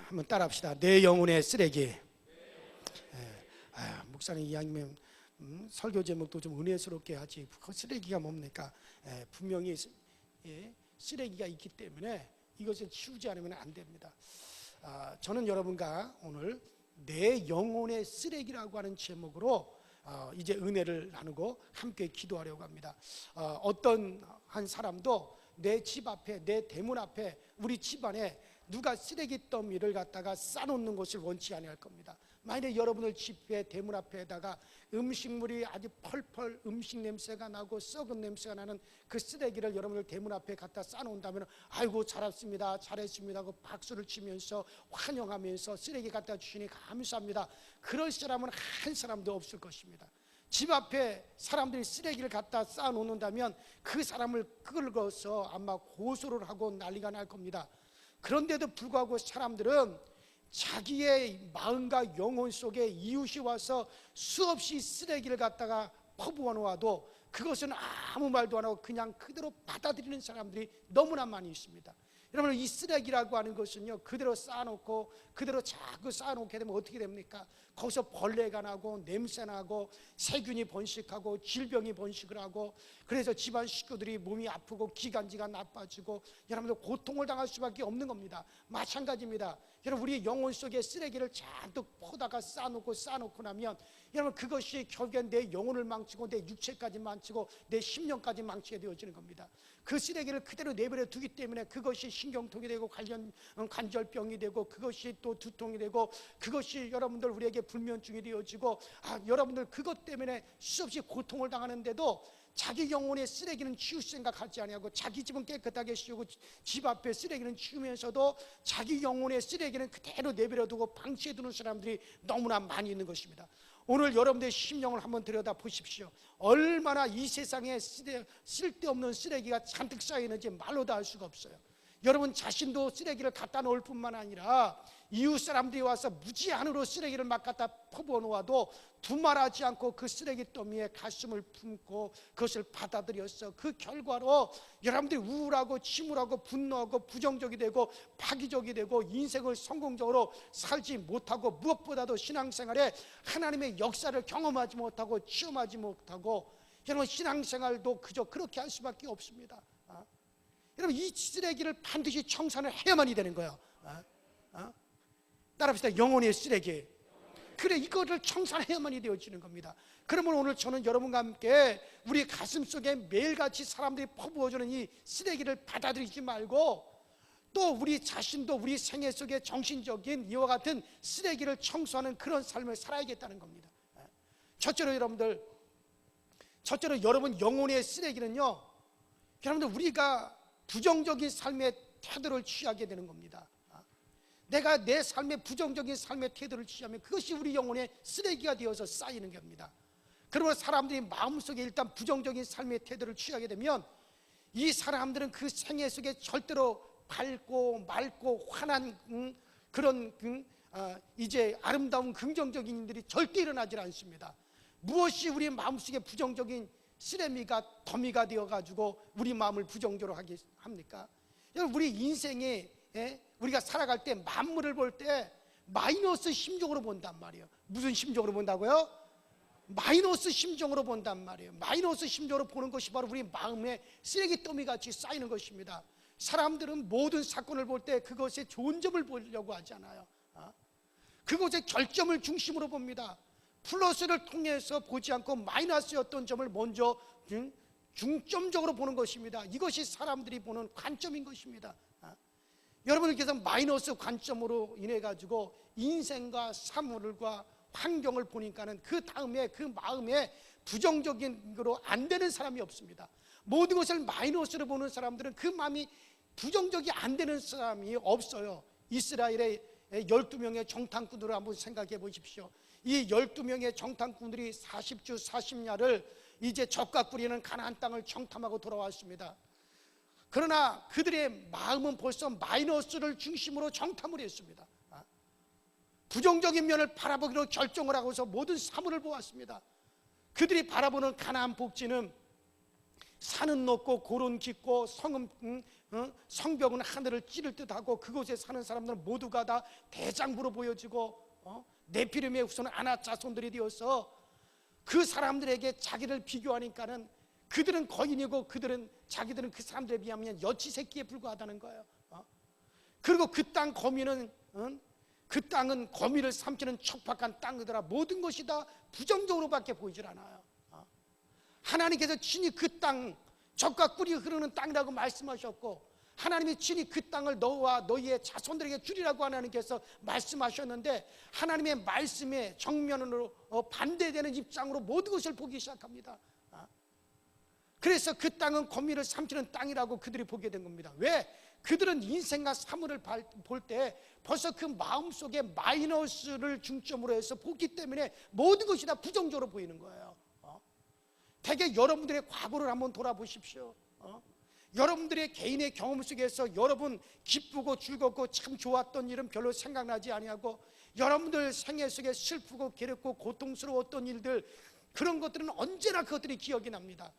한번 따라합시다. 내 영혼의 쓰레기. 목사님 이야기면 설교 제목도 좀 은혜스럽게 하지. 그 쓰레기가 뭡니까? 분명히 쓰레기가 있기 때문에 이것을 치우지 않으면 안 됩니다. 저는 여러분과 오늘 내 영혼의 쓰레기라고 하는 제목으로 이제 은혜를 나누고 함께 기도하려고 합니다. 어떤 한 사람도 내 집 앞에, 내 대문 앞에, 우리 집안에 누가 쓰레기 더미를 갖다가 싸놓는 것을 원치 아니할 겁니다. 만약에 여러분들 집에 대문 앞에다가 음식물이 아주 펄펄 음식 냄새가 나고 썩은 냄새가 나는 그 쓰레기를 여러분들 대문 앞에 갖다 싸놓는다면 아이고 잘했습니다, 잘했습니다 하고 박수를 치면서 환영하면서 쓰레기 갖다 주시니 감사합니다. 그럴 사람은 한 사람도 없을 것입니다. 집 앞에 사람들이 쓰레기를 갖다 쌓아놓는다면 그 사람을 끌어서 아마 고소를 하고 난리가 날 겁니다. 그런데도 불구하고 사람들은 자기의 마음과 영혼 속에 이웃이 와서 수없이 쓰레기를 갖다가 퍼부어 놓아도 그것은 아무 말도 안 하고 그냥 그대로 받아들이는 사람들이 너무나 많이 있습니다. 여러분, 이 쓰레기라고 하는 것은요, 그대로 쌓아놓고 그대로 자꾸 쌓아놓게 되면 어떻게 됩니까? 거기서 벌레가 나고 냄새 나고 세균이 번식하고 질병이 번식을 하고, 그래서 집안 식구들이 몸이 아프고 기관지가 나빠지고 여러분들 고통을 당할 수밖에 없는 겁니다. 마찬가지입니다. 여러분, 우리 영혼 속에 쓰레기를 잔뜩 퍼다가 쌓아놓고 나면 여러분, 그것이 결국엔 내 영혼을 망치고 내 육체까지 망치고 내 심령까지 망치게 되어지는 겁니다. 그 쓰레기를 그대로 내버려 두기 때문에 그것이 신경통이 되고 관절병이 되고 그것이 또 두통이 되고 그것이 여러분들 우리에게 불면증이 되어지고 여러분들 그것 때문에 수없이 고통을 당하는데도 자기 영혼의 쓰레기는 치울 생각하지 아니하고 자기 집은 깨끗하게 씌우고 집 앞에 쓰레기는 치우면서도 자기 영혼의 쓰레기는 그대로 내버려 두고 방치해 두는 사람들이 너무나 많이 있는 것입니다. 오늘 여러분들의 심령을 한번 들여다 보십시오. 얼마나 이 세상에 쓸데없는 쓰레기가 잔뜩 쌓여 있는지 말로 다 알 수가 없어요. 여러분 자신도 쓰레기를 갖다 놓을 뿐만 아니라 이웃 사람들이 와서 무제한으로 쓰레기를 막 갖다 퍼부어 놓아도 두말하지 않고 그 쓰레기 더미에 가슴을 품고 그것을 받아들였어. 그 결과로 여러분들이 우울하고 침울하고 분노하고 부정적이 되고 파기적이 되고 인생을 성공적으로 살지 못하고 무엇보다도 신앙생활에 하나님의 역사를 경험하지 못하고 체험하지 못하고 여러분 신앙생활도 그저 그렇게 할 수밖에 없습니다. 여러분, 이 쓰레기를 반드시 청산을 해야만이 되는 거예요. 따라합시다. 영혼의 쓰레기. 그래, 이거를 청산해야만이 되어지는 겁니다. 그러면 오늘 저는 여러분과 함께 우리 가슴 속에 매일같이 사람들이 퍼부어주는 이 쓰레기를 받아들이지 말고 또 우리 자신도 우리 생애 속에 정신적인 이와 같은 쓰레기를 청소하는 그런 삶을 살아야겠다는 겁니다. 첫째로 여러분 영혼의 쓰레기는요, 여러분들 우리가 부정적인 삶의 태도를 취하게 되는 겁니다. 내가 내 삶의 부정적인 삶의 태도를 취하면 그것이 우리 영혼의 쓰레기가 되어서 쌓이는 겁니다. 그러면 사람들이 마음속에 일단 부정적인 삶의 태도를 취하게 되면 이 사람들은 그 생애 속에 절대로 밝고 맑고 환한 그런 이제 아름다운 긍정적인 일들이 절대 일어나질 않습니다. 무엇이 우리 마음속에 부정적인 쓰레미가 더미가 되어가지고 우리 마음을 부정적으로 하게 합니까? 우리 인생에 우리가 살아갈 때 만물을 볼 때 마이너스 심정으로 본단 말이에요. 무슨 심정으로 본다고요? 마이너스 심정으로 본단 말이에요. 마이너스 심정으로 보는 것이 바로 우리 마음에 쓰레기 더미같이 쌓이는 것입니다. 사람들은 모든 사건을 볼 때 그것의 좋은 점을 보려고 하지 않아요. 그것의 결점을 중심으로 봅니다. 플러스를 통해서 보지 않고 마이너스였던 점을 먼저 중점적으로 보는 것입니다. 이것이 사람들이 보는 관점인 것입니다. 여러분들께서 마이너스 관점으로 인해 가지고 인생과 사물과 환경을 보니까는 그 다음에 그 마음에 부정적인 거로 안 되는 사람이 없습니다. 모든 것을 마이너스로 보는 사람들은 그 마음이 부정적이 안 되는 사람이 없어요. 이스라엘의 12명의 정탐꾼들을 한번 생각해 보십시오. 이 12명의 정탐꾼들이 40주 40야를 이제 적과 꾸리는 가나안 땅을 정탐하고 돌아왔습니다. 그러나 그들의 마음은 벌써 마이너스를 중심으로 정탐을 했습니다. 부정적인 면을 바라보기로 결정을 하고서 모든 사물을 보았습니다. 그들이 바라보는 가나안 복지는 산은 높고 고른 깊고 성은 성벽은 하늘을 찌를 듯하고 그곳에 사는 사람들은 모두가 다 대장부로 보여지고 네피림의 후손은 아낙 자손들이 되어서 그 사람들에게 자기를 비교하니까는 그들은 거인이고 자기들은 그 사람들에 비하면 여치 새끼에 불과하다는 거예요. 그리고 그 땅 거민은 그 땅은 거민을 삼키는 척박한 땅이더라. 모든 것이 다 부정적으로밖에 보이질 않아요. 하나님께서 친히 그 땅, 젖과 꿀이 흐르는 땅이라고 말씀하셨고, 하나님이 친히 그 땅을 너와 너희의 자손들에게 주리라고 하나님께서 말씀하셨는데, 하나님의 말씀에 정면으로 반대되는 입장으로 모든 것을 보기 시작합니다. 그래서 그 땅은 거민을 삼키는 땅이라고 그들이 보게 된 겁니다. 왜? 그들은 인생과 사물을 볼 때 벌써 그 마음속에 마이너스를 중점으로 해서 보기 때문에 모든 것이 다 부정적으로 보이는 거예요. 대개 여러분들의 과거를 한번 돌아보십시오. 여러분들의 개인의 경험 속에서 여러분 기쁘고 즐겁고 참 좋았던 일은 별로 생각나지 아니하고, 여러분들 생애 속에 슬프고 괴롭고 고통스러웠던 일들, 그런 것들은 언제나 그것들이 기억이 납니다.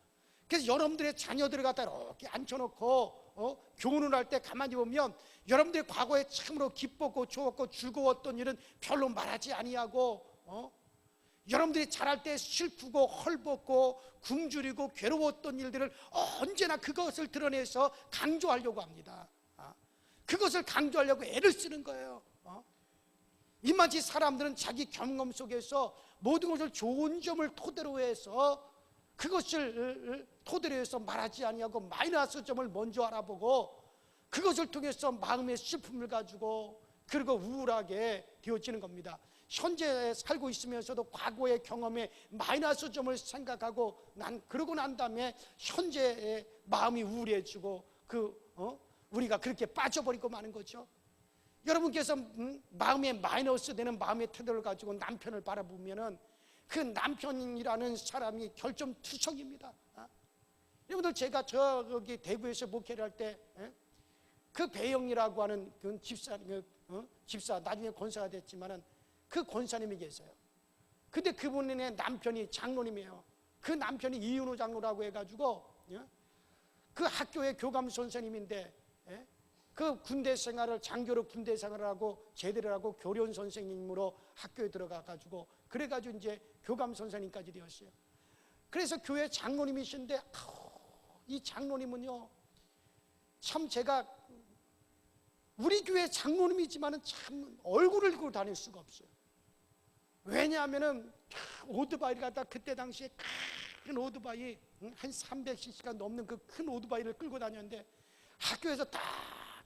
그래서 여러분들의 자녀들을 갖다 이렇게 앉혀놓고 교훈을 할 때 가만히 보면 여러분들의 과거에 참으로 기뻤고 좋았고 즐거웠던 일은 별로 말하지 아니하고, 여러분들이 자랄 때 슬프고 헐벗고 굶주리고 괴로웠던 일들을 언제나 그것을 드러내서 강조하려고 합니다. 그것을 강조하려고 애를 쓰는 거예요. 이마치 사람들은 자기 경험 속에서 모든 것을 좋은 점을 토대로 해서 그것을 토대로 해서 말하지 아니하고 마이너스 점을 먼저 알아보고 그것을 통해서 마음의 슬픔을 가지고 그리고 우울하게 되어지는 겁니다. 현재 살고 있으면서도 과거의 경험에 마이너스 점을 생각하고 그러고 난 다음에 현재의 마음이 우울해지고 우리가 그렇게 빠져버리고 마는 거죠. 여러분께서 마음에 마이너스 되는 마음의 태도를 가지고 남편을 바라보면은 그 남편이라는 사람이 결점투성입니다. 여러분들, 제가 저기 대구에서 목회를 할 때 그 배영이라고 하는 그 집사 나중에 권사가 됐지만은 그 권사님이 계세요. 근데 그분의 남편이 장로님이에요. 그 남편이 이윤호 장로라고 해가지고 그 학교의 교감 선생님인데 그 군대 생활을 장교로 군대 생활을 하고 제대를 하고 교련 선생님으로 학교에 들어가가지고 그래가지고 이제 교감 선생님까지 되었어요. 그래서 교회 장로님이신데 이 장로님은요, 참 제가 우리 교회 장로님이지만은 참 얼굴을 들고 다닐 수가 없어요. 왜냐하면은 오토바이를 갖다 그때 당시에 큰 오토바이 한 300cc가 넘는 그 큰 오토바이를 끌고 다녔는데 학교에서 딱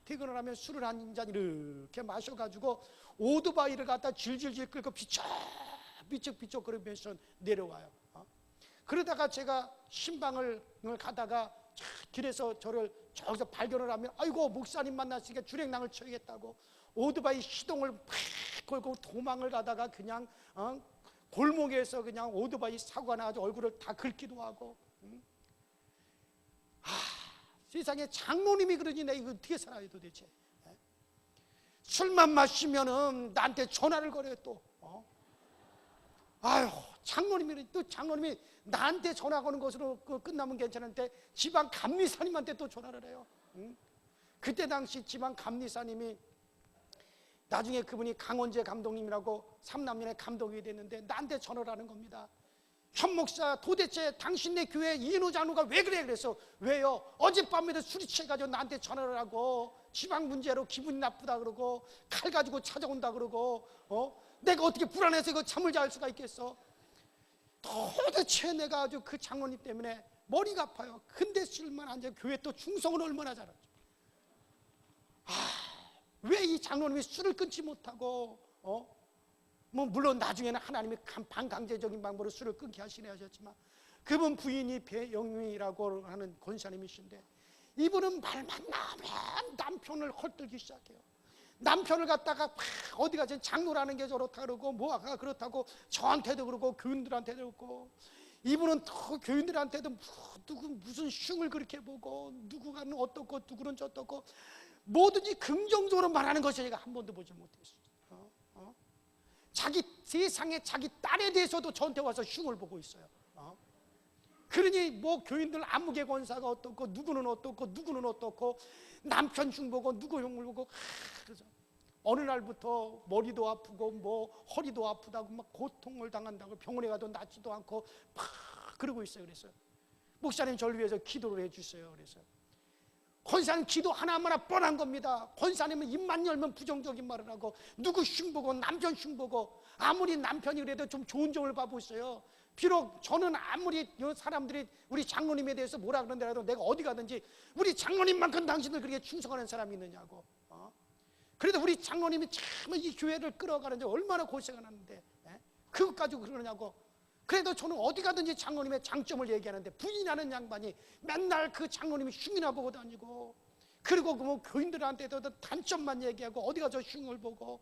퇴근을 하면 술을 한 잔 이렇게 마셔가지고 오토바이를 갖다 질질질 끌고 비쩍비쩍 그러면서 내려와요. 그러다가 제가 신방을 가다가 길에서 저를 저기서 발견을 하면, 아이고 목사님 만났으니까 주랭랑을 쳐야겠다고 오토바이 시동을 팍 걸고 도망을 가다가 그냥 골목에서 그냥 오토바이 사고가 나가지고 얼굴을 다 긁기도 하고. 세상에 장로님이 그러니 내가 이거 어떻게 살아요 도대체. 술만 마시면은 나한테 전화를 걸어요 또. 아유, 장로님이 나한테 전화 거는 것으로 끝나면 괜찮은데 지방 감리사님한테 또 전화를 해요. 그때 당시 지방 감리사님이 나중에 그분이 강원재 감독님이라고 3남년에 감독이 됐는데 나한테 전화를 하는 겁니다. 현 목사, 도대체 당신네 교회 이인호 장로가 왜 그래? 그래서 왜요? 어젯밤에도 술이 취해가지고 나한테 전화를 하고 지방 문제로 기분이 나쁘다 그러고 칼 가지고 찾아온다 그러고 내가 어떻게 불안해서 이거 잠을 잘 수가 있겠어? 도대체 내가 아주 그 장로님 때문에 머리가 아파요. 근데 술만 앉아 교회 또 충성을 얼마나 잘하죠. 왜 이 장로님이 술을 끊지 못하고 뭐 물론 나중에는 하나님이 반강제적인 방법으로 술을 끊게 하시네 하셨지만 그분 부인이 배영미라고 하는 권사님이신데 이분은 말만 나오면 남편을 헐뜯기 시작해요. 남편을 갖다가 어디 가서 장로라는 게 저렇다 그러고 뭐가 그렇다고 저한테도 그러고 교인들한테도 그러고, 이분은 또 교인들한테도 누구 무슨 흉을 그렇게 보고 누구는 어떻고 누구는 저떻고 뭐든지 긍정적으로 말하는 것을 제가 한 번도 보지 못했어요. 자기 세상에 자기 딸에 대해서도 저한테 와서 흉을 보고 있어요. 그러니 뭐 교인들 아무개 권사가 어떻고 누구는 어떻고 누구는 어떻고 남편 흉보고 누구 흉보고 그래서 어느 날부터 머리도 아프고 뭐 허리도 아프다고 막 고통을 당한다고 병원에 가도 낫지도 않고 막 그러고 있어요. 그래서 목사님 저를 위해서 기도를 해주세요. 그래서 권사님 기도 하나마나 뻔한 겁니다. 권사님은 입만 열면 부정적인 말을 하고 누구 흉보고 남편 흉보고 아무리 남편이 그래도 좀 좋은 점을 봐보세요. 비록 저는 아무리 사람들이 우리 장로님에 대해서 뭐라 그러는데라도 내가 어디 가든지 우리 장로님만큼 당신들 그렇게 충성하는 사람이 있느냐고. 그래도 우리 장로님이 참 이 교회를 끌어가는데 얼마나 고생을 하는데 그것 가지고 그러냐고. 그래도 저는 어디 가든지 장로님의 장점을 얘기하는데 부인하는 양반이 맨날 그 장로님이 흉이나 보고 다니고 그리고 뭐 교인들한테도 단점만 얘기하고 어디 가서 흉을 보고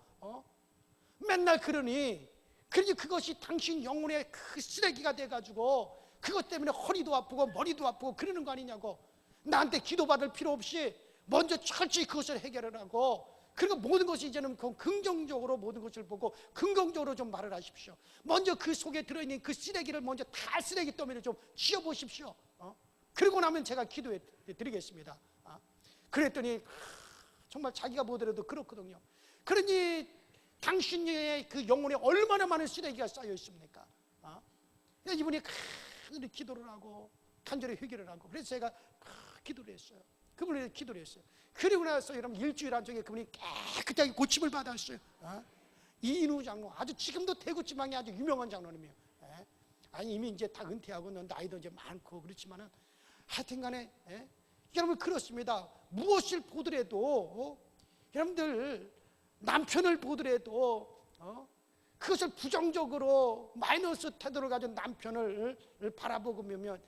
맨날 그러니 그것이 당신 영혼의 그 쓰레기가 돼가지고 그것 때문에 허리도 아프고 머리도 아프고 그러는 거 아니냐고. 나한테 기도받을 필요 없이 먼저 철저히 그것을 해결을 하고 그리고 모든 것이 이제는 긍정적으로 모든 것을 보고 긍정적으로 좀 말을 하십시오. 먼저 그 속에 들어있는 그 쓰레기를 먼저 다 쓰레기 더미를 좀 치워보십시오. 그리고 나면 제가 기도해 드리겠습니다. 그랬더니 정말 자기가 보더라도 그렇거든요. 그러니 당신의 그 영혼에 얼마나 많은 쓰레기가 쌓여 있습니까? 이분이 큰 기도를 하고 간절히 회개를 하고 그래서 제가 기도를 했어요. 그분이 기도를 했어요. 그리고 나서 여러분 일주일 안쪽에 그분이 깨끗하게 고침을 받았어요. 이인우 장로 아주 지금도 대구 지방에 아주 유명한 장로님이에요. 아니 이미 이제 다 은퇴하고 나이도 이제 많고 그렇지만은 하여튼간에 여러분 그렇습니다. 무엇을 보더라도 여러분들 남편을 보더라도 그것을 부정적으로 마이너스 태도를 가진 남편을 바라보고 보면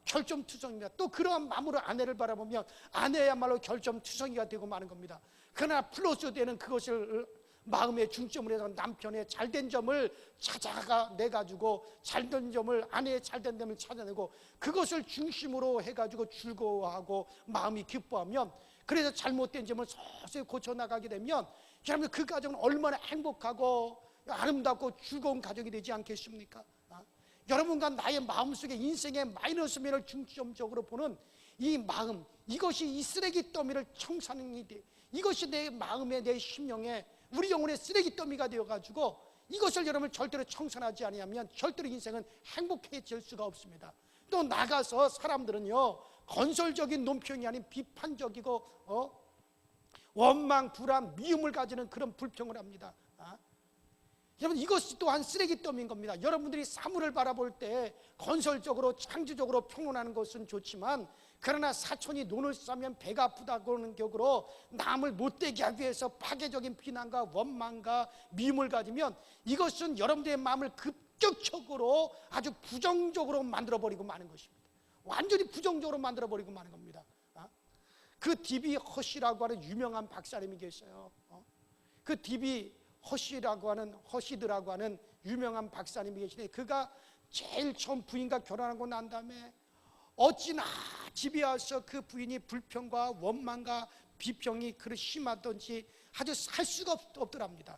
결점투성입니다. 또 그러한 마음으로 아내를 바라보면 아내야말로 결점투성이가 되고 마는 겁니다. 그러나 플러스 되는 그것을 마음의 중점을 해서 남편의 잘된 점을 찾아가 내가지고 잘된 점을 아내의 잘된 점을 찾아내고 그것을 중심으로 해가지고 즐거워하고 마음이 기뻐하면 그래서 잘못된 점을 서서히 고쳐나가게 되면 여러분 그 가정은 얼마나 행복하고 아름답고 즐거운 가정이 되지 않겠습니까? 여러분과 나의 마음속에 인생의 마이너스 면을 중점적으로 보는 이 마음, 이것이 이 쓰레기 더미를 청산이 돼 이것이 내 마음에 내 심령에 우리 영혼의 쓰레기 더미가 되어가지고 이것을 여러분 절대로 청산하지 아니하면 절대로 인생은 행복해질 수가 없습니다. 또 나가서 사람들은요 건설적인 논평이 아닌 비판적이고 원망, 불안, 미움을 가지는 그런 불평을 합니다. 여러분 이것이 또한 쓰레기 더미인 겁니다. 여러분들이 사물을 바라볼 때 건설적으로 창조적으로 평론하는 것은 좋지만 그러나 사촌이 눈을 싸면 배가 아프다고 하는 격으로 남을 못되게 하기 위해서 파괴적인 비난과 원망과 미움을 가지면 이것은 여러분들의 마음을 급격적으로 아주 부정적으로 만들어버리고 마는 것입니다. 완전히 부정적으로 만들어버리고 마는 겁니다. 그 D.B. 허시라고 하는 유명한 박사님이 계셔요. 그 D.B. 허시드라고 하는 유명한 박사님이 계시는데 그가 제일 처음 부인과 결혼하고 난 다음에 어찌나 집에 와서 그 부인이 불평과 원망과 비평이 그리 심하던지 아주 살 수가 없더랍니다.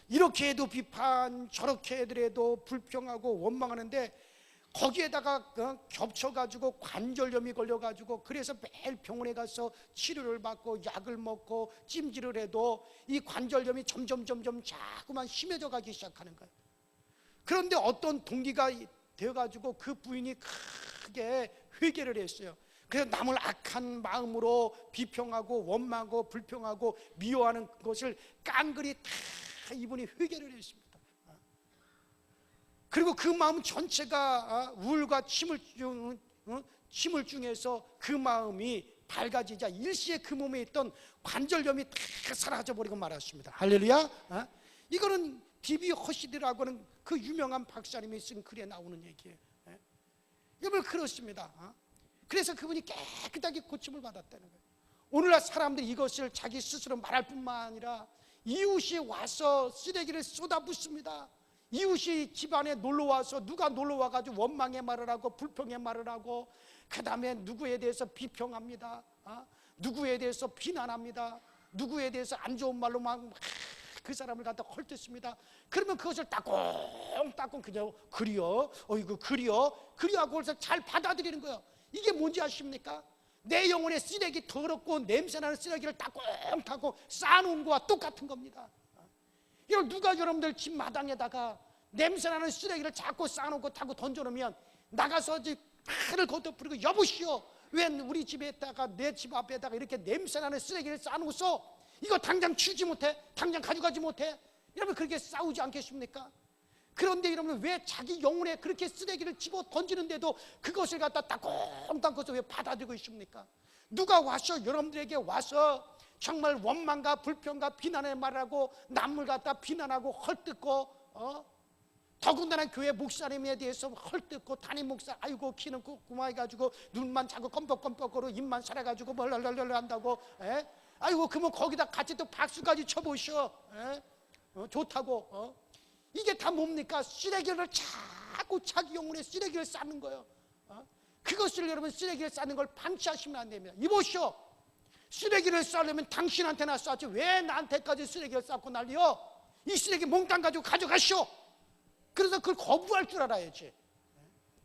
이렇게 해도 비판 저렇게 해도 불평하고 원망하는데 거기에다가 겹쳐가지고 관절염이 걸려가지고 그래서 매일 병원에 가서 치료를 받고 약을 먹고 찜질을 해도 이 관절염이 점점 자꾸만 심해져 가기 시작하는 거예요. 그런데 어떤 동기가 되어가지고 그 부인이 크게 회개를 했어요. 그래서 남을 악한 마음으로 비평하고 원망하고 불평하고 미워하는 것을 깡그리 다 이분이 회개를 했습니다. 그리고 그 마음 전체가 우울과 침울증에서 그 마음이 밝아지자 일시에 그 몸에 있던 관절염이 다 사라져버리고 말았습니다. 할렐루야. 이거는 D.B. 허시드라고 하는 그 유명한 박사님이 쓴 글에 나오는 얘기예요. 여러분 그렇습니다. 그래서 그분이 깨끗하게 고침을 받았다는 거예요. 오늘날 사람들이 이것을 자기 스스로 말할 뿐만 아니라 이웃이 와서 쓰레기를 쏟아붓습니다. 이웃이 집안에 놀러와서 누가 놀러와가지고 원망의 말을 하고 불평의 말을 하고 그 다음에 누구에 대해서 비평합니다. 누구에 대해서 비난합니다. 누구에 대해서 안 좋은 말로 막 그 사람을 갖다 헐뜯습니다. 그러면 그것을 따끔따끔 그냥 그리요 어이구 그리요 하고 그래서 잘 받아들이는 거예요. 이게 뭔지 아십니까? 내 영혼의 쓰레기, 더럽고 냄새나는 쓰레기를 따꼼따꼼 쌓아놓은 거와 똑같은 겁니다. 이걸 누가 여러분들 집 마당에다가 냄새나는 쓰레기를 자꾸 쌓아놓고 타고 던져놓으면 나가서 팔을 걷어부리고, 여보시오, 왜 우리 집에다가 내 집 앞에다가 이렇게 냄새나는 쓰레기를 쌓아놓았어? 이거 당장 치우지 못해? 당장 가져가지 못해? 여러분 그렇게 싸우지 않겠습니까? 그런데 여러분 왜 자기 영혼에 그렇게 쓰레기를 집어 던지는데도 그것을 갖다 따꼼따꼼 왜 받아들이고 있습니까? 누가 와서 여러분들에게 와서 정말 원망과 불평과 비난의 말하고 남을 갖다 비난하고 헐뜯고 더군다나 교회 목사님에 대해서 헐뜯고, 담임 목사 아이고 키는 구마해가지고 눈만 자꾸 껌뻑껌뻑거리고 입만 살아가지고 뭘 한다고, 아이고 그러면 거기다 같이 또 박수까지 쳐보셔. 좋다고. 이게 다 뭡니까? 쓰레기를 자꾸 자기 영혼에 쓰레기를 쌓는 거예요. 그것을 여러분 쓰레기를 쌓는 걸 방치하시면 안 됩니다. 이보시오, 쓰레기를 쌓으려면 당신한테나 쌓지 왜 나한테까지 쓰레기를 쌓고 난리요? 이 쓰레기 몽땅 가지고 가져가시오. 그래서 그걸 거부할 줄 알아야지.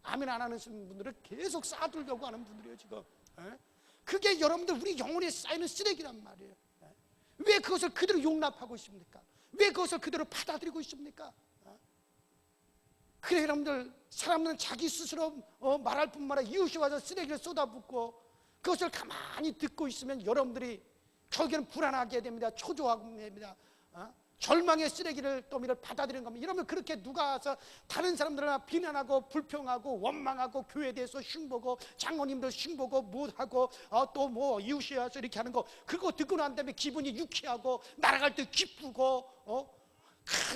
아멘 안 하는 분들은 계속 쌓아두려고 하는 분들이에요 지금. 그게 여러분들 우리 영혼에 쌓이는 쓰레기란 말이에요. 왜 그것을 그대로 용납하고 있습니까? 왜 그것을 그대로 받아들이고 있습니까? 그래 여러분들, 사람들은 자기 스스로 말할 뿐만 아니라 이웃이 와서 쓰레기를 쏟아붓고 그것을 가만히 듣고 있으면 여러분들이 결국에는 불안하게 됩니다. 초조하게 됩니다. 절망의 쓰레기를 또미를 받아들이는 겁니다. 이러면 그렇게 누가 와서 다른 사람들을 비난하고 불평하고 원망하고 교회에 대해서 흉보고 장로님들 흉보고 못하고 또 뭐 이웃이 와서 이렇게 하는 거, 그거 듣고 난 다음에 기분이 유쾌하고 날아갈 때 기쁘고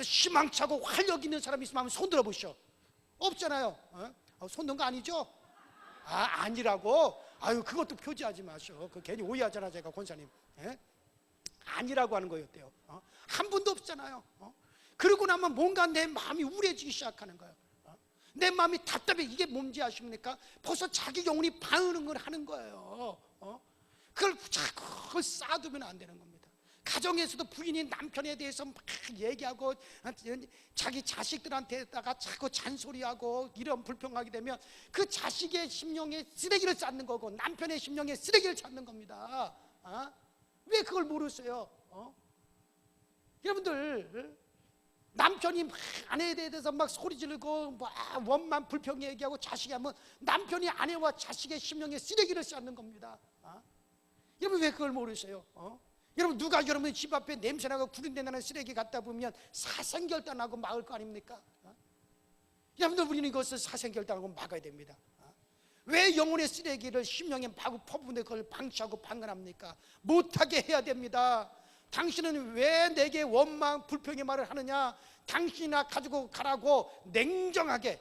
희망차고 활력 있는 사람이 있으면 한번 손 들어보시오. 없잖아요. 손든 거 아니죠? 아니라고? 아유 그것도 표지하지 마시오. 그 괜히 오해하잖아 제가 권사님. 아니라고 하는 거였대요. 한 분도 없잖아요. 그러고 나면 뭔가 내 마음이 우울해지기 시작하는 거예요. 내 마음이 답답해. 이게 뭔지 아십니까? 벌써 자기 영혼이 반응을 하는 거예요. 그걸 자꾸 쌓아두면 안 되는 겁니다. 가정에서도 부인이 남편에 대해서 막 얘기하고 자기 자식들한테다가 자꾸 잔소리하고 이런 불평하게 되면 그 자식의 심령에 쓰레기를 쌓는 거고 남편의 심령에 쓰레기를 찾는 겁니다. 왜 그걸 모르세요? 여러분들 남편이 막 아내에 대해서 막 소리 지르고 막 원만 불평 얘기하고 자식이 하면 남편이 아내와 자식의 심령에 쓰레기를 쌓는 겁니다. 여러분 왜 그걸 모르세요? 여러분 누가 여러분 집 앞에 냄새나고 구린내 나는 쓰레기 갖다 보면 사생결단하고 막을 거 아닙니까? 여러분들 우리는 이것을 사생결단하고 막아야 됩니다. 왜 영혼의 쓰레기를 심령에 마구 퍼부는데 그걸 방치하고 방관합니까? 못하게 해야 됩니다. 당신은 왜 내게 원망 불평의 말을 하느냐? 당신이나 가지고 가라고 냉정하게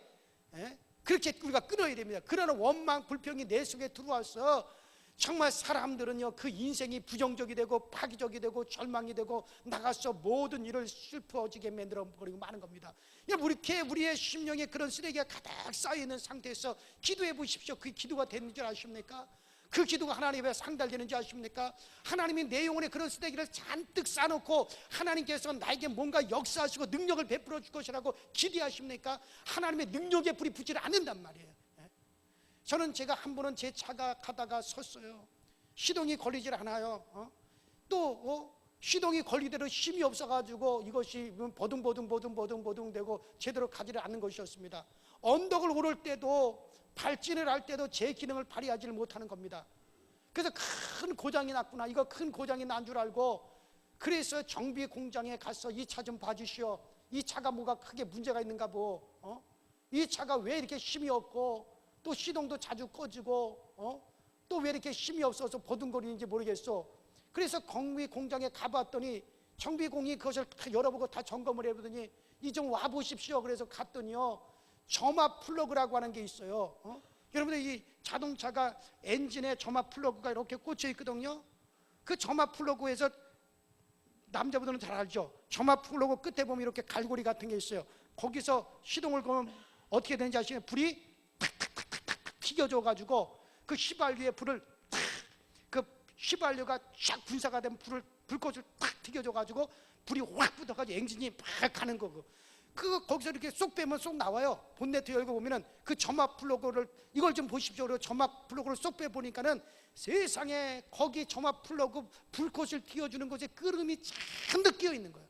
그렇게 우리가 끊어야 됩니다. 그러나 원망 불평이 내 속에 들어와서 정말 사람들은요 그 인생이 부정적이 되고 파기적이 되고 절망이 되고 나가서 모든 일을 슬퍼지게 만들어버리고 마는 겁니다. 이렇게 우리의 심령에 그런 쓰레기가 가득 쌓여있는 상태에서 기도해 보십시오. 그 기도가 되는 줄 아십니까? 그 기도가 하나님에 상달되는지 아십니까? 하나님이 내 영혼에 그런 쓰레기를 잔뜩 쌓아놓고 하나님께서 나에게 뭔가 역사하시고 능력을 베풀어 줄 것이라고 기대하십니까? 하나님의 능력의 불이 붙지를 않는단 말이에요. 저는 제가 한 번은 제 차가 가다가 섰어요. 시동이 걸리질 않아요. 또 시동이 걸리대로 힘이 없어가지고 이것이 버둥버둥 되고 제대로 가지를 않는 것이었습니다. 언덕을 오를 때도 발진을 할 때도 제 기능을 발휘하지를 못하는 겁니다. 그래서 큰 고장이 났구나, 이거 큰 고장이 난 줄 알고 그래서 정비 공장에 가서 이 차 좀 봐주시오. 이 차가 뭐가 크게 문제가 있는가 보. 이 차가 왜 이렇게 힘이 없고 또 시동도 자주 꺼지고 또 왜 이렇게 힘이 없어서 버둥거리는지 모르겠어. 그래서 정비 공장에 가봤더니 정비공이 그것을 다 열어보고 다 점검을 해보더니 이 좀 와보십시오. 그래서 갔더니요 점압 플러그라고 하는 게 있어요. 여러분들 이 자동차가 엔진에 점압 플러그가 이렇게 꽂혀 있거든요. 그 점압 플러그에서 남자분들은 잘 알죠. 점압 플러그 끝에 보면 이렇게 갈고리 같은 게 있어요. 거기서 시동을 걸면 어떻게 되는지 아시나요? 불이 탁탁탁탁탁 튀겨져가지고 그 휘발유에 불을 그 휘발유가 쫙 분사가 되면 불꽃을 탁 튀겨져가지고 불이 확 붙어가지고 엔진이 막 가는 거고. 거기서 이렇게 쏙 빼면 쏙 나와요. 본네트 열고 보면은 그 점압 플러그를, 이걸 좀 보십시오. 그리고 점압 플러그를 쏙 빼 보니까는 세상에 거기 점압 플러그 불꽃을 띄워주는 곳에 끓음이 잔뜩 끼어 있는 거예요.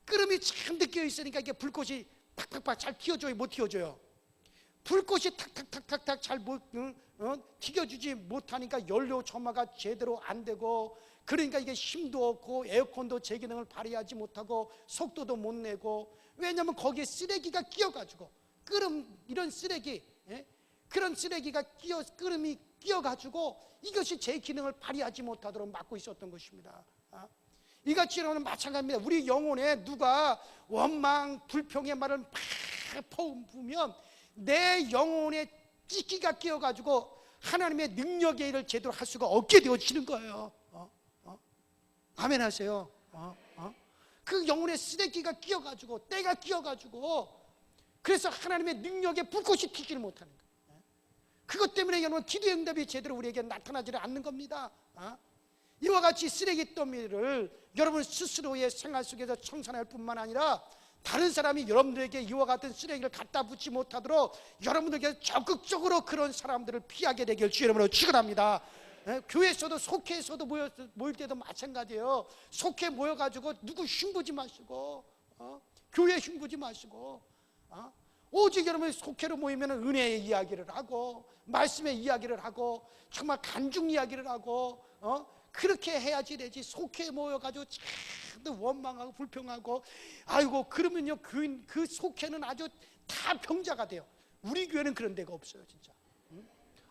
끓음이 잔뜩 끼어 있으니까 이게 불꽃이 팍팍팍 잘 띄워줘요, 못 띄워줘요? 불꽃이 탁탁탁탁탁 잘 튀겨주지 못하니까 연료 점화가 제대로 안 되고, 그러니까 이게 힘도 없고 에어컨도 제 기능을 발휘하지 못하고 속도도 못 내고, 왜냐하면 거기에 쓰레기가 끼어가지고, 끓음, 이런 쓰레기, 그런 쓰레기가 끓음이 끼어가지고 이것이 제 기능을 발휘하지 못하도록 막고 있었던 것입니다. 이같이는 마찬가지입니다. 우리 영혼에 누가 원망, 불평의 말을 막 퍼부으면 내 영혼에 찌기가 끼어가지고 하나님의 능력의 일을 제대로 할 수가 없게 되어지는 거예요. 아멘 하세요. 그 영혼에 쓰레기가 끼어가지고, 때가 끼어가지고, 그래서 하나님의 능력의 불꽃이 튀지를 못하는 거예요. 그것 때문에 여러분 기도의 응답이 제대로 우리에게 나타나지 않는 겁니다. 이와 같이 쓰레기 더미를 여러분 스스로의 생활 속에서 청산할 뿐만 아니라, 다른 사람이 여러분들에게 이와 같은 쓰레기를 갖다 붙지 못하도록 여러분들에게 적극적으로 그런 사람들을 피하게 되길 주의 이름으로 축원합니다. 교회에서도, 속회에서도 모일 때도 마찬가지예요. 속회 모여가지고 누구 흉보지 마시고, 교회 흉보지 마시고, 오직 여러분이 속회로 모이면 은혜의 이야기를 하고, 말씀의 이야기를 하고, 정말 간증 이야기를 하고, 그렇게 해야지 되지. 속회에 모여가지고 참 원망하고 불평하고, 아이고, 그러면요 그 속회는 아주 다 병자가 돼요. 우리 교회는 그런 데가 없어요, 진짜.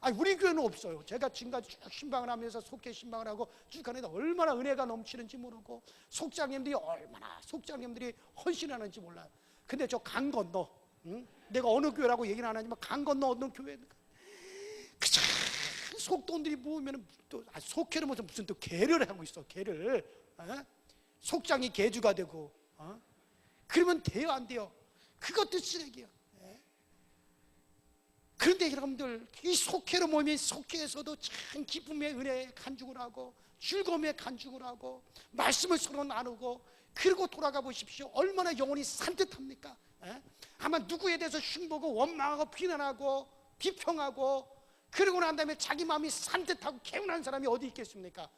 아니, 우리 교회는 없어요. 제가 지금까지 쭉 신방을 하면서 속회 신방을 하고 쭉 하는데 얼마나 은혜가 넘치는지 모르고, 속장님들이 얼마나 속장님들이 헌신하는지 몰라요. 근데 저 강 건너, 내가 어느 교회라고 얘기는 안 하지만 강 건너 어느 교회, 그저 속돈들이 모으면 또 속회를 무슨 또 개를 하고 있어. 개를, 속장이 개주가 되고, 그러면 돼요, 안 돼요? 그것도 쓰레기예요. 그런데 여러분들, 이 속회로 모이면 속회에서도 참 기쁨의 은혜에 간증을 하고, 즐거움에 간증을 하고, 말씀을 서로 나누고, 그리고 돌아가 보십시오. 얼마나 영혼이 산뜻합니까? 아마 누구에 대해서 흉보고 원망하고 비난하고 비평하고, 그러고 난 다음에 자기 마음이 산뜻하고 개운한 사람이 어디 있겠습니까?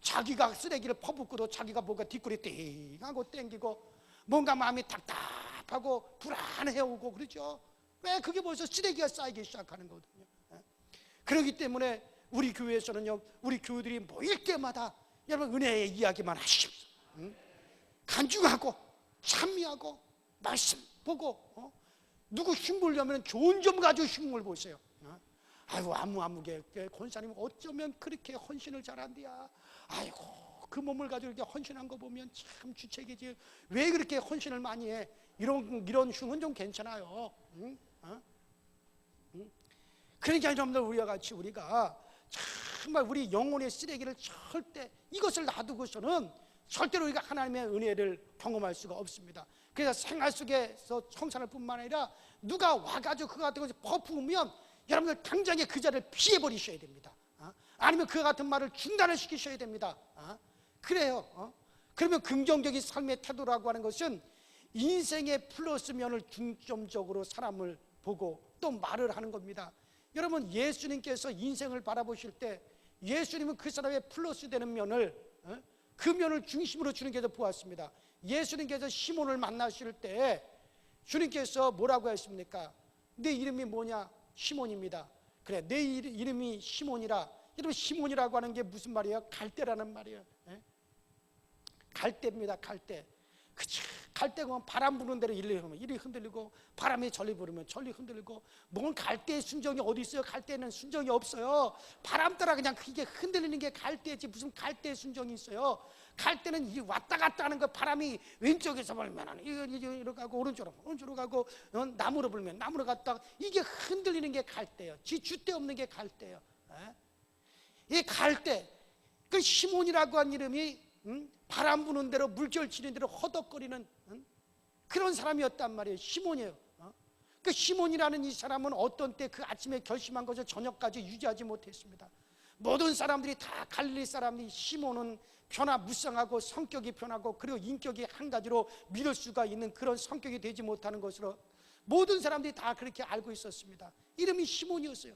자기가 쓰레기를 퍼붓고도 자기가 뭔가 뒷골이 띵하고 땡기고, 뭔가 마음이 답답하고 불안해오고 그러죠. 왜? 그게 벌써 쓰레기가 쌓이기 시작하는 거거든요. 그렇기 때문에 우리 교회에서는요, 우리 교우들이 모일 때마다 여러분 은혜의 이야기만 하십시오. 간증하고 찬미하고 말씀 보고, 누구 흉보려면 좋은 점 가지고 흉물 보세요. 아이고, 아무개 권사님 어쩌면 그렇게 헌신을 잘한대야. 아이고, 그 몸을 가지고 이렇게 헌신한 거 보면 참 주책이지. 왜 그렇게 헌신을 많이 해? 이런 흉은 좀 괜찮아요. 그러니까 여러분들, 우리와 같이 우리가 정말 우리 영혼의 쓰레기를 절대, 이것을 놔두고서는 절대로 우리가 하나님의 은혜를 경험할 수가 없습니다. 그래서 생활 속에서 청산할 뿐만 아니라 누가 와가지고 그거 같은 것을 퍼부으면 여러분들 당장에 그 자리를 피해버리셔야 됩니다. 아니면 그 같은 말을 중단을 시키셔야 됩니다. 그래요. 그러면 긍정적인 삶의 태도라고 하는 것은 인생의 플러스 면을 중점적으로 사람을 보고 또 말을 하는 겁니다. 여러분, 예수님께서 인생을 바라보실 때 예수님은 그 사람의 플러스 되는 면을, 그 면을 중심으로 주님께서 보았습니다. 예수님께서 시몬을 만나실 때 주님께서 뭐라고 했습니까? 내 이름이 뭐냐? 시몬입니다. 그래, 내 이름이 시몬이라. 여러분, 시몬이라고 하는 게 무슨 말이에요? 갈대라는 말이에요. 갈대입니다. 갈대. 그쵸? 갈대가 바람 부는 대로 이리 흔들리고, 바람이 저리 부르면 저리 흔들리고, 뭔 갈대의 순정이 어디 있어요? 갈대는 순정이 없어요. 바람 따라 그냥 이게 흔들리는 게 갈대지 무슨 갈대의 순정이 있어요? 갈대는 왔다 갔다 하는 거. 바람이 왼쪽에서 불면 이리로 가고, 오른쪽으로 가고, 나무로 불면 나무로 갔다가, 이게 흔들리는 게 갈대예요. 줏대 없는 게 갈대예요. 이 갈대, 그 시몬이라고 한 이름이 바람 부는 대로 물결 치는 대로 허덕거리는 그런 사람이었단 말이에요. 시몬이에요. 그 시몬이라는 이 사람은 어떤 때 그 아침에 결심한 것을 저녁까지 유지하지 못했습니다. 모든 사람들이 다 갈릴리 사람이 시몬은 변화무쌍하고 성격이 변하고 그리고 인격이 한 가지로 믿을 수가 있는 그런 성격이 되지 못하는 것으로 모든 사람들이 다 그렇게 알고 있었습니다. 이름이 시몬이었어요.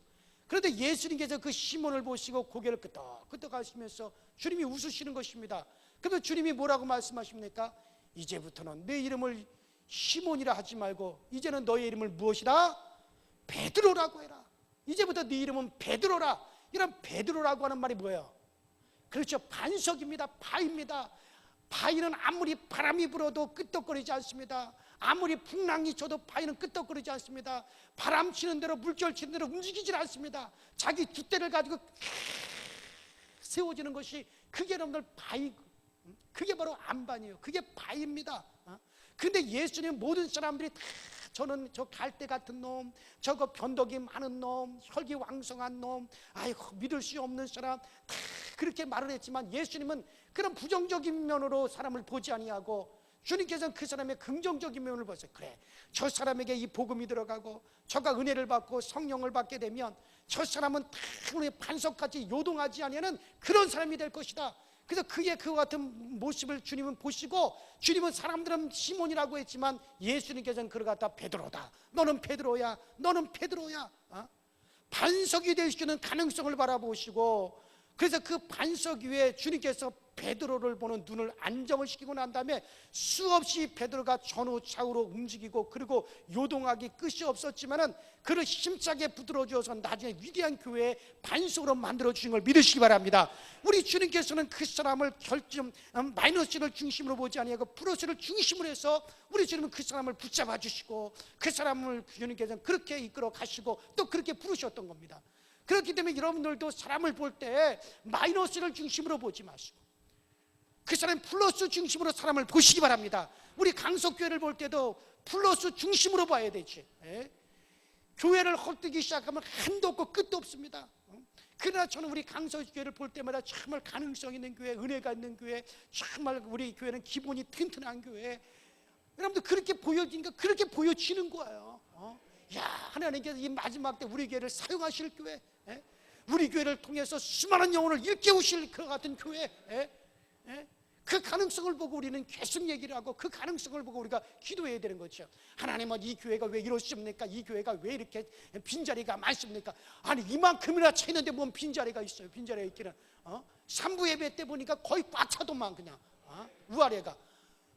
그런데 예수님께서 그 시몬을 보시고 고개를 끄덕끄덕 하시면서 주님이 웃으시는 것입니다. 그래서 주님이 뭐라고 말씀하십니까? 이제부터는 내 이름을 시몬이라 하지 말고 이제는 너의 이름을 무엇이라? 베드로라고 해라. 이제부터 네 이름은 베드로라. 이런 베드로라고 하는 말이 뭐예요? 그렇죠, 반석입니다. 바위입니다. 바위는 아무리 바람이 불어도 끄떡거리지 않습니다. 아무리 풍랑이 쳐도 바위는 끄떡거리지 않습니다. 바람 치는 대로 물결 치는 대로 움직이질 않습니다. 자기 줏대를 가지고 세워지는 것이 그게 여러분들 바위, 그게 바로 안반이에요. 그게 바위입니다. 근데 예수님 모든 사람들이 다 저는 저 갈대 같은 놈, 저거 변덕이 많은 놈, 혈기왕성한 놈, 아이고 믿을 수 없는 사람, 다 그렇게 말을 했지만 예수님은 그런 부정적인 면으로 사람을 보지 아니하고 주님께서는 그 사람의 긍정적인 면을 보세요. 그래, 저 사람에게 이 복음이 들어가고 저가 은혜를 받고 성령을 받게 되면 저 사람은 다 우리 반석같이 요동하지 아니하는 그런 사람이 될 것이다. 그래서 그의 그와 같은 모습을 주님은 보시고, 주님은 사람들은 시몬이라고 했지만 예수님께서는 그를 갖다 베드로다, 너는 베드로야, 너는 베드로야, 반석이 될 수 있는 가능성을 바라보시고, 그래서 그 반석 위에 주님께서 베드로를 보는 눈을 안정을 시키고 난 다음에 수없이 베드로가 전후 좌우로 움직이고 그리고 요동하기 끝이 없었지만은 그를 힘차게 붙들어 주어서 나중에 위대한 교회의 반석으로 만들어 주신 걸 믿으시기 바랍니다. 우리 주님께서는 그 사람을 마이너스를 중심으로 보지 아니하고 플러스를 중심으로 해서 우리 주님은 그 사람을 붙잡아 주시고 그 사람을 주님께서는 그렇게 이끌어 가시고 또 그렇게 부르셨던 겁니다. 그렇기 때문에 여러분들도 사람을 볼 때 마이너스를 중심으로 보지 마시고 그 사람 플러스 중심으로 사람을 보시기 바랍니다. 우리 강석교회를 볼 때도 플러스 중심으로 봐야 되지. 교회를 헐뜯기 시작하면 한도 없고 끝도 없습니다. 그러나 저는 우리 강석교회를 볼 때마다 정말 가능성 있는 교회, 은혜가 있는 교회, 정말 우리 교회는 기본이 튼튼한 교회, 여러분들 그렇게 보여지니까 그렇게 보여지는 거예요. 야, 하나님께서 이 마지막 때 우리 교회를 사용하실 교회, 우리 교회를 통해서 수많은 영혼을 일깨우실 그 같은 교회, 그 가능성을 보고 우리는 계속 얘기를 하고 그 가능성을 보고 우리가 기도해야 되는 거죠. 하나님은 이 교회가 왜 이렇습니까? 이 교회가 왜 이렇게 빈자리가 많습니까? 아니 이만큼이나 차 있는데 뭔 빈자리가 있어요. 빈자리가 있기는 3부 예배 때 보니까 거의 꽉 차도만 그냥 우아래가.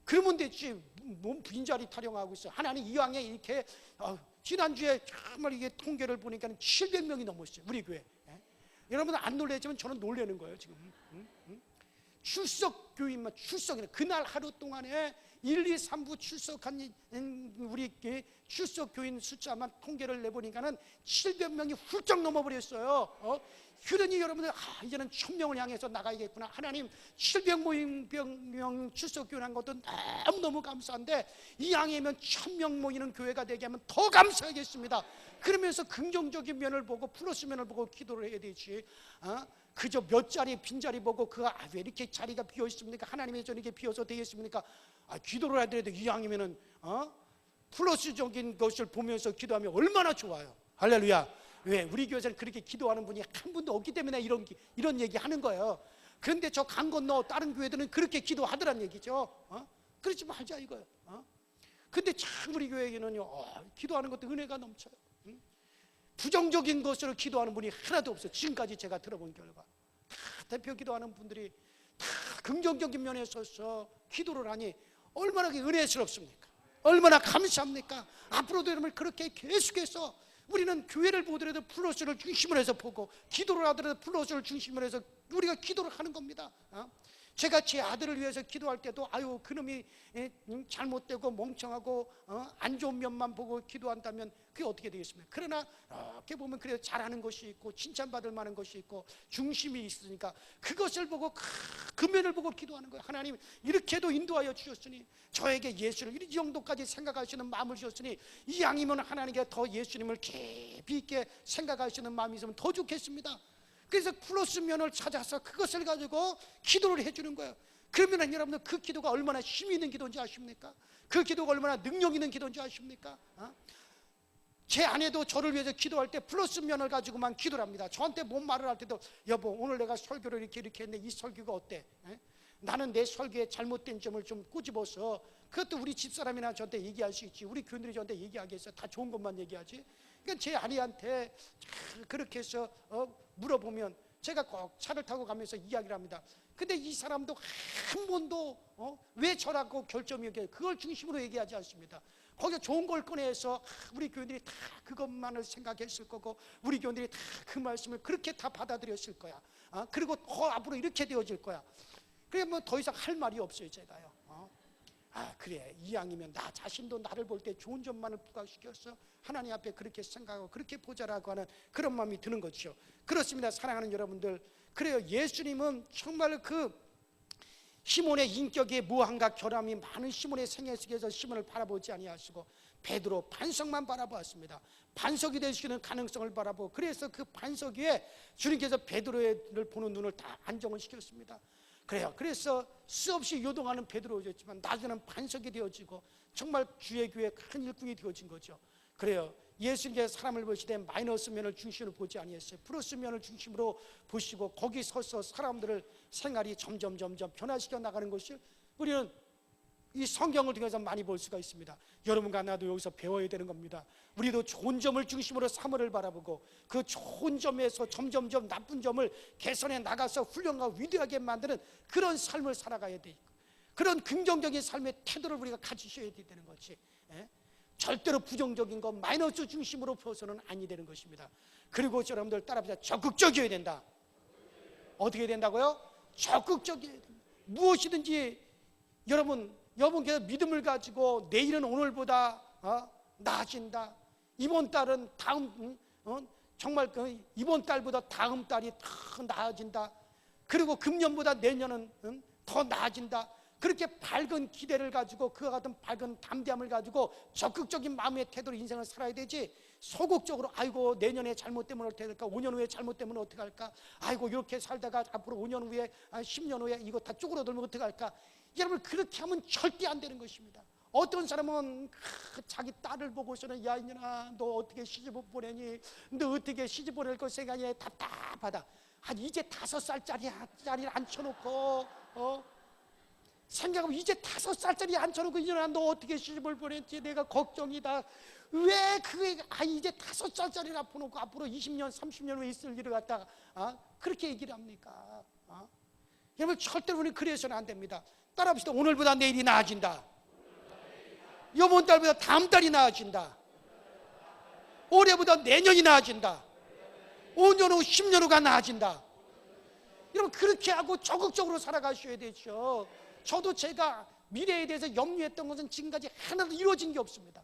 그러면 됐지 뭔 빈자리 타령하고 있어요. 하나님 이왕에 이렇게 지난주에 정말 이게 통계를 보니까 700명이 넘었어요. 우리 교회. 여러분들 안 놀라지만 저는 놀라는 거예요 지금. 출석 교인만 출석이네. 그날 하루 동안에 1, 2, 3부 출석한 우리 출석 교인 숫자만 통계를 내보니까는 700명이 훌쩍 넘어버렸어요. 그러니 여러분들 이제는 1000명을 향해서 나가야겠구나. 하나님 700명 출석 교인한 것도 너무너무 감사한데 이 향이면 1000명 모이는 교회가 되게 하면 더 감사하겠습니다. 그러면서 긍정적인 면을 보고 플러스 면을 보고 기도를 해야 되지. 그저 몇 자리 빈자리 보고 그가 왜 이렇게 자리가 비어 있습니까? 하나님의 저녁에 비어서 되겠습니까? 기도를 하더라도 이왕이면은 플러스적인 것을 보면서 기도하면 얼마나 좋아요. 할렐루야. 왜? 우리 교회에서는 그렇게 기도하는 분이 한 분도 없기 때문에 이런 얘기 하는 거예요. 그런데 저 강 건너 다른 교회들은 그렇게 기도하더란 얘기죠. 그러지 말자 이거예요. 근데 참 우리 교회에는요 기도하는 것도 은혜가 넘쳐요. 부정적인 것으로 기도하는 분이 하나도 없어요. 지금까지 제가 들어본 결과 다 대표 기도하는 분들이 다 긍정적인 면에 서서 기도를 하니 얼마나 은혜스럽습니까? 얼마나 감사합니까? 앞으로도 여러분 그렇게 계속해서 우리는 교회를 보더라도 플러스를 중심으로 해서 보고 기도를 하더라도 플러스를 중심으로 해서 우리가 기도를 하는 겁니다. 제가 제 아들을 위해서 기도할 때도 그놈이 잘못되고 멍청하고 안 좋은 면만 보고 기도한다면 그게 어떻게 되겠습니까? 그러나 이렇게 보면 그래도 잘하는 것이 있고 칭찬받을 만한 것이 있고 중심이 있으니까 그것을 보고 그 면을 보고 기도하는 거예요. 하나님 이렇게도 인도하여 주셨으니 저에게 예수를 이 정도까지 생각하시는 마음을 주셨으니 이 양이면 하나님께 더 예수님을 깊이 있게 생각하시는 마음이 있으면 더 좋겠습니다. 그래서 플러스 면을 찾아서 그것을 가지고 기도를 해주는 거예요. 그러면 여러분들 그 기도가 얼마나 힘이 있는 기도인지 아십니까? 그 기도가 얼마나 능력 있는 기도인지 아십니까? 제 아내도 저를 위해서 기도할 때 플러스 면을 가지고만 기도를 합니다. 저한테 뭔 말을 할 때도 여보 오늘 내가 설교를 이렇게 했는데 이 설교가 어때? 나는 내 설교에 잘못된 점을 좀 꼬집어서 그것도 우리 집사람이나 저한테 얘기할 수 있지. 우리 교인들이 저한테 얘기하겠어. 다 좋은 것만 얘기하지. 그러니까 제 아내한테 그렇게 해서 물어보면 제가 꼭 차를 타고 가면서 이야기를 합니다. 근데 이 사람도 한 번도 왜 저라고 결점이 없게 그걸 중심으로 얘기하지 않습니다. 거기서 좋은 걸 꺼내서 우리 교인들이 다 그것만을 생각했을 거고 우리 교인들이 다 그 말씀을 그렇게 다 받아들였을 거야. 그리고 더 앞으로 이렇게 되어질 거야. 그래 뭐 더 이상 할 말이 없어요 제가요. 그래 이왕이면 나 자신도 나를 볼 때 좋은 점만을 부각시켜서 하나님 앞에 그렇게 생각하고 그렇게 보자라고 하는 그런 마음이 드는 거죠. 그렇습니다 사랑하는 여러분들. 그래요 예수님은 정말 그 시몬의 인격에 무한과 결함이 많은 시몬의 생애 속에서 시몬을 바라보지 아니하시고 베드로 반석만 바라보았습니다. 반석이 될 수 있는 가능성을 바라보고 그래서 그 반석 위에 주님께서 베드로를 보는 눈을 다 안정을 시켰습니다. 그래요. 그래서 수없이 요동하는 베드로였지만 나중에는 반석이 되어지고 정말 주의 교회 큰 일꾼이 되어진 거죠. 그래요. 예수님께서 사람을 보시되 마이너스 면을 중심으로 보지 아니했어요. 플러스 면을 중심으로 보시고 거기 서서 사람들을 생활이 점점 변화시켜 나가는 것을 우리는 이 성경을 통해서 많이 볼 수가 있습니다. 여러분과 나도 여기서 배워야 되는 겁니다. 우리도 좋은 점을 중심으로 사물을 바라보고 그 좋은 점에서 점점 나쁜 점을 개선해 나가서 훌륭하고 위대하게 만드는 그런 삶을 살아가야 돼. 그런 긍정적인 삶의 태도를 우리가 가지셔야 되는 거지. 절대로 부정적인 것 마이너스 중심으로 펴서는 아니 되는 것입니다. 그리고 여러분들 따라합시다. 적극적이어야 된다. 어떻게 된다고요? 적극적이어야 된다. 무엇이든지 여러분께서 믿음을 가지고 내일은 오늘보다 나아진다. 이번 달은 정말 이번 달보다 다음 달이 더 나아진다. 그리고 금년보다 내년은 더 나아진다. 그렇게 밝은 기대를 가지고 그와 같은 밝은 담대함을 가지고 적극적인 마음의 태도로 인생을 살아야 되지 소극적으로 아이고 내년에 잘못되면 어떻게 할까 5년 후에 잘못되면 어떻게 할까 아이고 이렇게 살다가 앞으로 5년 후에 10년 후에 이거 다 쪼그라들면 어떻게 할까. 여러분 그렇게 하면 절대 안 되는 것입니다. 어떤 사람은 자기 딸을 보고서는 야 이년아 너 어떻게 시집 보내니 너 어떻게 시집 보낼 거 생각이 답답하다. 이제 5살짜리 앉혀놓고 생각하면 이제 5살짜리 앉혀놓고 이년아 너 어떻게 시집을 보냈지 내가 걱정이다. 왜 그게 이제 5살짜리를 앞어놓고 앞으로 20년 30년 후에 있을 일을 갖다가 그렇게 얘기를 합니까? 여러분 절대로 우리는 그래서는 안 됩니다. 따라합시다. 오늘보다 내일이 나아진다. 이번 달보다 다음 달이 나아진다. 올해보다 내년이 나아진다. 5년 후 10년 후가 나아진다. 여러분 그렇게 하고 적극적으로 살아가셔야 되죠. 저도 제가 미래에 대해서 염려했던 것은 지금까지 하나도 이루어진 게 없습니다.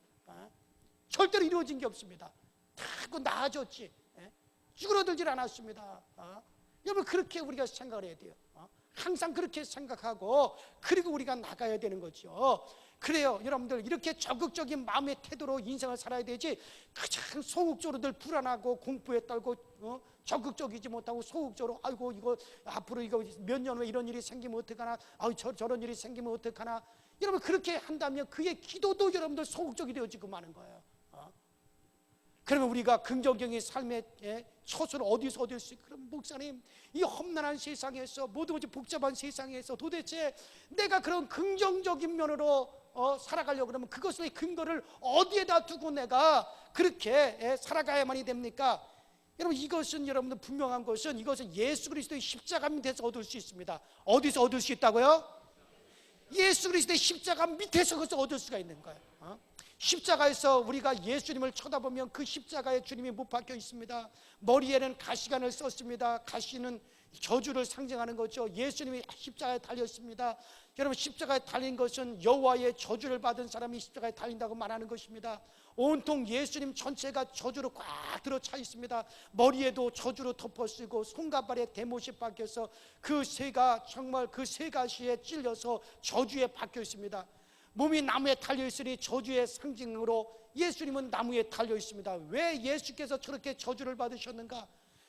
절대로 이루어진 게 없습니다. 다 나아졌지. 쭈그러들질 않았습니다. 여러분 그렇게 우리가 생각을 해야 돼요. 항상 그렇게 생각하고 그리고 우리가 나가야 되는 거죠. 그래요 여러분들 이렇게 적극적인 마음의 태도로 인생을 살아야 되지 가장 소극적으로 늘 불안하고 공포에 떨고 적극적이지 못하고 소극적으로 아이고 이거 앞으로 이거 몇 년 후에 이런 일이 생기면 어떡하나 저런 일이 생기면 어떡하나. 여러분 그렇게 한다면 그의 기도도 여러분들 소극적이 되어지고 마는 거예요. 그러면 우리가 긍정적인 삶의 처소를 어디서 얻을 수 있을까? 그럼 목사님 이 험난한 세상에서 뭐든지 복잡한 세상에서 도대체 내가 그런 긍정적인 면으로 살아가려고 그러면 그것의 근거를 어디에다 두고 내가 그렇게 살아가야만이 됩니까? 여러분 이것은 여러분들 분명한 것은 이것은 예수 그리스도의 십자가 밑에서 얻을 수 있습니다. 어디서 얻을 수 있다고요? 예수 그리스도의 십자가 밑에서 그것을 얻을 수가 있는 거예요. 십자가에서 우리가 예수님을 쳐다보면 그 십자가에 주님이 못 박혀 있습니다. 머리에는 가시관을 썼습니다. 가시는 저주를 상징하는 거죠. 예수님이 십자가에 달렸습니다. 여러분 십자가에 달린 것은 여호와의 저주를 받은 사람이 십자가에 달린다고 말하는 것입니다. 온통 예수님 전체가 저주로 꽉 들어차 있습니다. 머리에도 저주로 덮어쓰고 손과 발에 대못이 박혀서 그 새가 정말 그 새 가시에 찔려서 저주에 박혀 있습니다. 몸이 나무에 달려있으니 저주의 상징으로 예수님은 나무에 달려 있습니다. 왜 예수께서 저렇게 저주를 받으셨는가?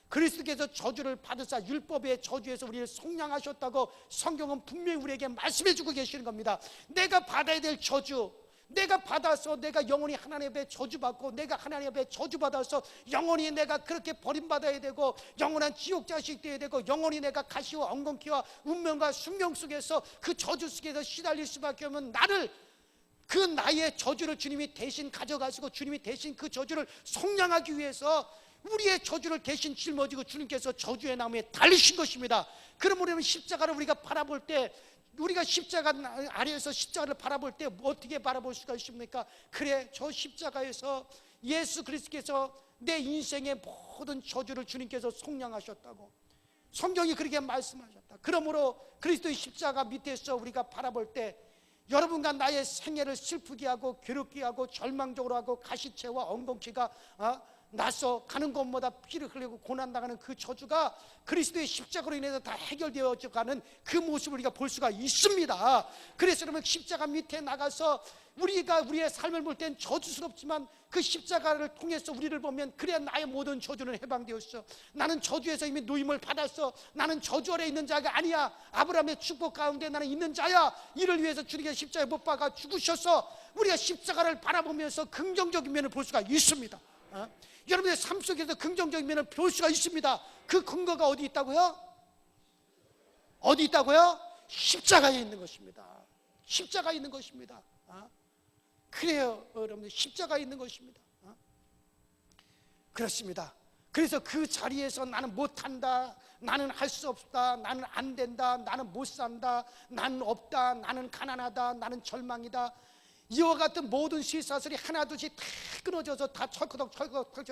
그리스도께서 저주를 받으사 율법의 저주에서 우리를 속량하셨다고 성경은 분명히 우리에게 말씀해 주고 계시는 겁니다. 내가 받아야 될 저주, 내가 받아서 내가 영원히 하나님 앞에 저주받고 내가 하나님 앞에 저주받아서 영원히 내가 그렇게 버림받아야 되고 영원한 지옥 자식 되어야 되고 영원히 내가 가시와 엉겅퀴와 운명과 숙명 속에서 그 저주 속에서 시달릴 수밖에 없는 나를, 그 나의 저주를 주님이 대신 가져가시고 주님이 대신 그 저주를 속량하기 위해서 우리의 저주를 대신 짊어지고 주님께서 저주의 나무에 달리신 것입니다. 그러므로 십자가를 우리가 바라볼 때, 우리가 십자가 아래에서 십자가를 바라볼 때 어떻게 바라볼 수가 있습니까? 그래, 저 십자가에서 예수 그리스도께서 내 인생의 모든 저주를 주님께서 속량하셨다고 성경이 그렇게 말씀하셨다. 그러므로 그리스도의 십자가 밑에서 우리가 바라볼 때 여러분과 나의 생애를 슬프게 하고 괴롭게 하고 절망적으로 하고 가시채와 엉겅퀴가 나서 가는 곳마다 피를 흘리고 고난당하는 그 저주가 그리스도의 십자가로 인해서 다 해결되어져 가는 그 모습을 우리가 볼 수가 있습니다. 그래서 여러분, 십자가 밑에 나가서 우리가 우리의 삶을 볼 땐 저주스럽지만 그 십자가를 통해서 우리를 보면 그래, 나의 모든 저주는 해방되었어. 나는 저주에서 이미 노임을 받았어. 나는 저주 아래 있는 자가 아니야. 아브라함의 축복 가운데 나는 있는 자야. 이를 위해서 주님께서 십자가에 못 박아 죽으셔서 우리가 십자가를 바라보면서 긍정적인 면을 볼 수가 있습니다. 여러분의 삶 속에서 긍정적인 면을 볼 수가 있습니다. 그 근거가 어디 있다고요? 어디 있다고요? 십자가에 있는 것입니다. 십자가에 있는 것입니다. 그래요, 여러분들, 십자가에 있는 것입니다. 그렇습니다. 그래서 그 자리에서 나는 못한다, 나는 할 수 없다, 나는 안 된다, 나는 못 산다, 나는 없다, 나는 가난하다, 나는 절망이다, 이와 같은 모든 쇠사슬이 하나둘씩 다 끊어져서 다 철커덕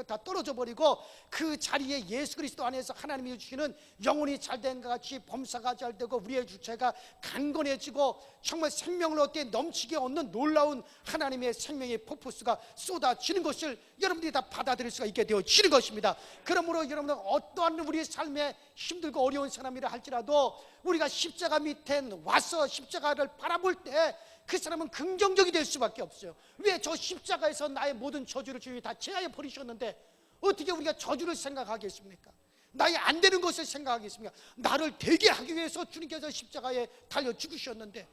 다 떨어져 버리고 그 자리에 예수 그리스도 안에서 하나님이 주시는 영혼이 잘된 것 같이 범사가 잘되고 우리의 주체가 강건해지고 정말 생명을 얻게 넘치게 얻는 놀라운 하나님의 생명의 폭포수가 쏟아지는 것을 여러분들이 다 받아들일 수가 있게 되어지는 것입니다. 그러므로 여러분들, 어떠한 우리의 삶에 힘들고 어려운 사람이라 할지라도 우리가 십자가 밑에 와서 십자가를 바라볼 때 그 사람은 긍정적이 될 수밖에 없어요. 왜? 저 십자가에서 나의 모든 저주를 주님이 다 제하여 버리셨는데 어떻게 우리가 저주를 생각하겠습니까? 나의 안 되는 것을 생각하겠습니까? 나를 되게 하기 위해서 주님께서 십자가에 달려 죽으셨는데,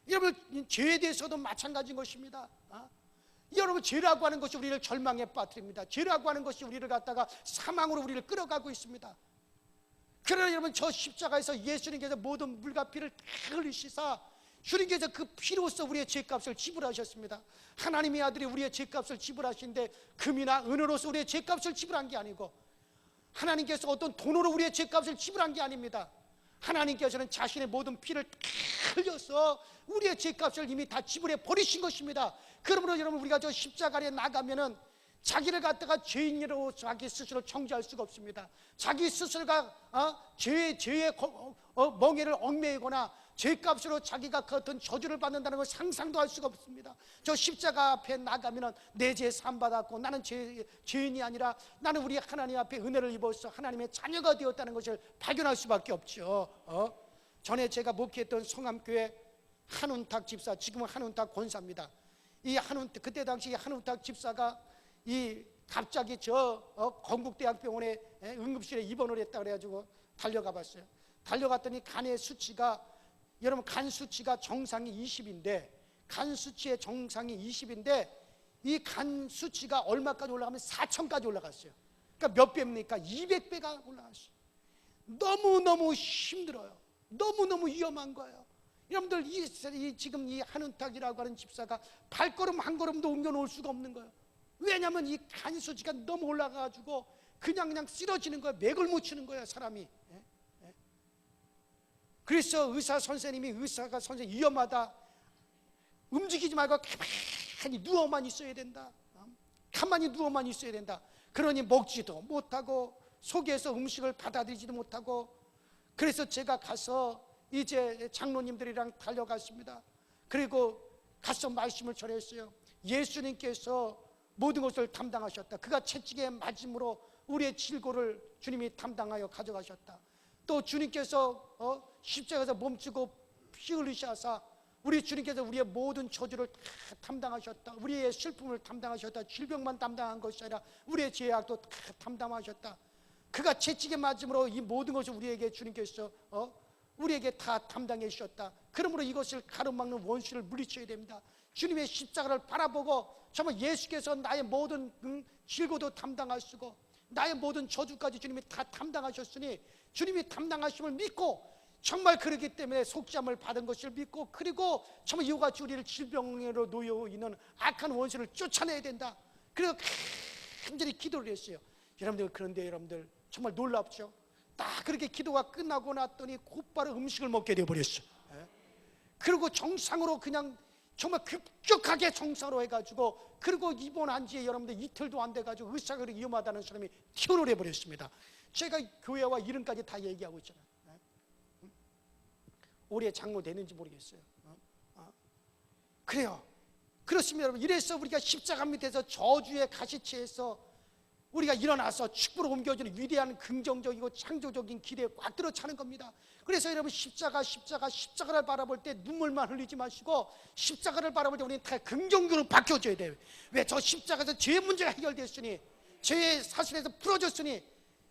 여러분, 죄에 대해서도 마찬가지인 것입니다. 여러분, 죄라고 하는 것이 우리를 절망에 빠뜨립니다. 죄라고 하는 것이 우리를 갖다가 사망으로 우리를 끌어가고 있습니다. 그러나 여러분, 저 십자가에서 예수님께서 모든 물과 피를 다 흘리시사 주님께서 그 피로써 우리의 죄값을 지불하셨습니다. 하나님의 아들이 우리의 죄값을 지불하신데 금이나 은으로서 우리의 죄값을 지불한 게 아니고, 하나님께서 어떤 돈으로 우리의 죄값을 지불한 게 아닙니다. 하나님께서는 자신의 모든 피를 다 흘려서 우리의 죄값을 이미 다 지불해 버리신 것입니다. 그러므로 여러분, 우리가 저 십자가에 나가면은 자기를 갖다가 죄인으로 자기 스스로 정죄할 수가 없습니다. 자기 스스로가 죄의 멍에를 얽매이거나 죄값으로 자기가 그 어떤 저주를 받는다는 걸 상상도 할 수가 없습니다. 저 십자가 앞에 나가면은 내 죄 사함받았고 나는 죄인이 아니라 나는 우리 하나님 앞에 은혜를 입어서 하나님의 자녀가 되었다는 것을 발견할 수밖에 없죠. 전에 제가 목회했던 성암교회 한운탁 집사, 지금은 한운탁 권사입니다. 그때 당시 한운탁 집사가 갑자기 건국대학병원에 응급실에 입원을 했다 그래가지고 달려가 봤어요. 달려갔더니 간의 수치가, 여러분, 간 수치가 정상이 20인데, 간 수치의 정상이 20인데 이 간 수치가 얼마까지 올라가면 4,000까지 올라갔어요. 그러니까 몇 배입니까? 200배가 올라갔어요. 너무너무 힘들어요. 너무너무 위험한 거예요. 여러분들, 지금 이 한운탁이라고 하는 집사가 발걸음 한 걸음도 옮겨놓을 수가 없는 거예요. 왜냐하면 이 간 수치가 너무 올라가가지고 그냥 쓰러지는 거예요. 맥을 못 추는 거예요, 사람이. 그래서 선생님 위험하다, 움직이지 말고 가만히 누워만 있어야 된다, 가만히 누워만 있어야 된다. 그러니 먹지도 못하고 속에서 음식을 받아들이지도 못하고, 그래서 제가 가서 이제 장로님들이랑 달려갔습니다. 그리고 가서 말씀을 전했어요. 예수님께서 모든 것을 담당하셨다. 그가 채찍에 맞음으로 우리의 질고를 주님이 담당하여 가져가셨다. 또 주님께서 십자가에서 몸치고 피 흘리셔서 우리 주님께서 우리의 모든 저주를 다 담당하셨다. 우리의 슬픔을 담당하셨다. 질병만 담당한 것이 아니라 우리의 죄악도 다 담당하셨다. 그가 채찍에 맞음으로 이 모든 것을 우리에게 주님께서 우리에게 다 담당해 주셨다. 그러므로 이것을 가로막는 원수를 물리쳐야 됩니다. 주님의 십자가를 바라보고 정말 예수께서 나의 모든 질고도 담당하시고 나의 모든 저주까지 주님이 다 담당하셨으니 주님이 담당하심을 믿고 정말 그렇기 때문에 속죄함을 받은 것을 믿고 그리고 정말 이와 같이 우리를 질병으로 놓여 있는 악한 원수를 쫓아내야 된다. 그래서 간절히 기도를 했어요. 여러분들, 그런데 여러분들 정말 놀랍죠? 딱 그렇게 기도가 끝나고 났더니 곧바로 음식을 먹게 되어버렸어요. 그리고 정상으로 그냥 정말 급격하게 정상으로 해가지고 그리고 입원한 지 여러분들 이틀도 안 돼가지고 의사가 위험하다는 사람이 튀어나와 버렸습니다. 제가 교회와 이름까지 다 얘기하고 있잖아요. 올해 장로 되는지 모르겠어요. 그래요. 그렇습니다, 여러분. 이래서 우리가 십자가 밑에서 저주의 가시체에서 우리가 일어나서 축복으로 옮겨지는 위대한 긍정적이고 창조적인 기대에 꽉 들어차는 겁니다. 그래서 여러분, 십자가를 바라볼 때 눈물만 흘리지 마시고 십자가를 바라볼 때 우리는 다 긍정적으로 바뀌어져야 돼요. 왜? 저 십자가에서 죄의 문제가 해결됐으니, 죄의 사슬에서 풀어졌으니,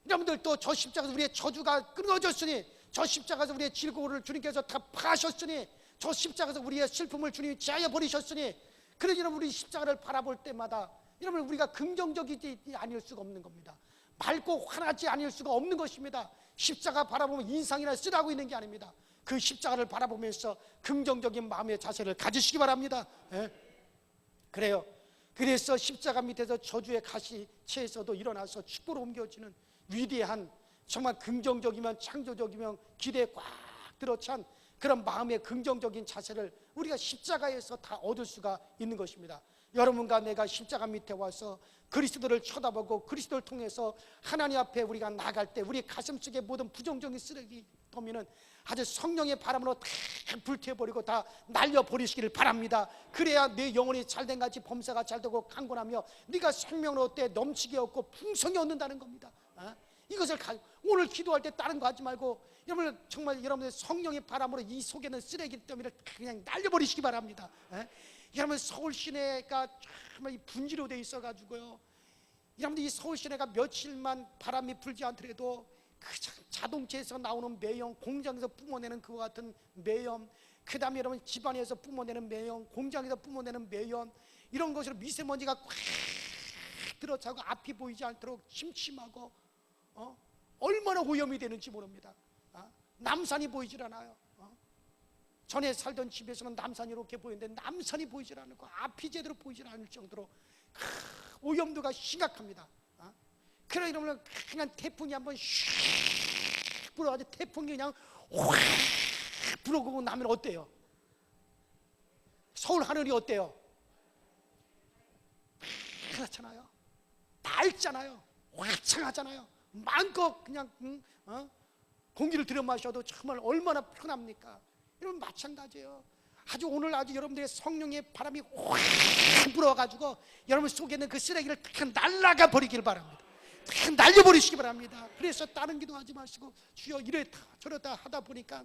여러분들 또 저 십자가에서 우리의 저주가 끊어졌으니, 저 십자가에서 우리의 질고를 주님께서 다 파하셨으니, 저 십자가에서 우리의 슬픔을 주님이 지하여 버리셨으니, 그래서 여러분, 우리 십자가를 바라볼 때마다 여러분, 우리가 긍정적이지 아닐 수가 없는 겁니다. 맑고 환하지 아닐 수가 없는 것입니다. 십자가 바라보면 인상이나 쓰라고 있는 게 아닙니다. 그 십자가를 바라보면서 긍정적인 마음의 자세를 가지시기 바랍니다. 그래요. 그래서 십자가 밑에서 저주의 가시체에서도 일어나서 축복으로 옮겨지는 위대한, 정말 긍정적이면 창조적이면 기대에 꽉 들어찬 그런 마음의 긍정적인 자세를 우리가 십자가에서 다 얻을 수가 있는 것입니다. 여러분과 내가 십자가 밑에 와서 그리스도를 쳐다보고 그리스도를 통해서 하나님 앞에 우리가 나갈 때 우리 가슴속에 모든 부정적인 쓰레기 더미는 아주 성령의 바람으로 다 불태워버리고 다 날려버리시기를 바랍니다. 그래야 내 영혼이 잘된 같이 범사가 잘되고 강건하며 네가 생명을 얻되 넘치게 얻고 풍성히 얻는다는 겁니다. 이것을 오늘 기도할 때 다른 거 하지 말고 여러분, 정말 여러분의 성령의 바람으로 이 속에는 쓰레기 더미를 그냥 날려버리시기 바랍니다. 여러분, 서울 시내가 정말 분지로 돼 있어가지고요, 여러분들 이 서울 시내가 며칠만 바람이 불지 않더라도 그 자동차에서 나오는 매연, 공장에서 뿜어내는 그와 같은 매연, 그 다음에 여러분 집안에서 뿜어내는 매연, 공장에서 뿜어내는 매연, 이런 것으로 미세먼지가 꽉 들어차고 앞이 보이지 않도록 침침하고 얼마나 오염이 되는지 모릅니다. 남산이 보이질 않아요. 전에 살던 집에서는 남산이 이렇게 보이는데 남산이 보이질 않고 앞이 제대로 보이질 않을 정도로 오염도가 심각합니다. 그러나 여러분, 그냥 태풍이 한번 슉 불어가지고 태풍이 그냥 확 불어오고 나면 어때요? 서울 하늘이 어때요? 그렇잖아요. 맑잖아요. 화창하잖아요. 마음껏 그냥 공기를 들여 마셔도 정말 얼마나 편합니까? 여러분, 마찬가지예요. 오늘 여러분들의 성령의 바람이 확 불어가지고 여러분 속에 있는 그 쓰레기를 다 날아가 버리길 바랍니다. 다 날려버리시기 바랍니다. 그래서 다른 기도하지 마시고 주여 이랬다 저랬다 하다 보니까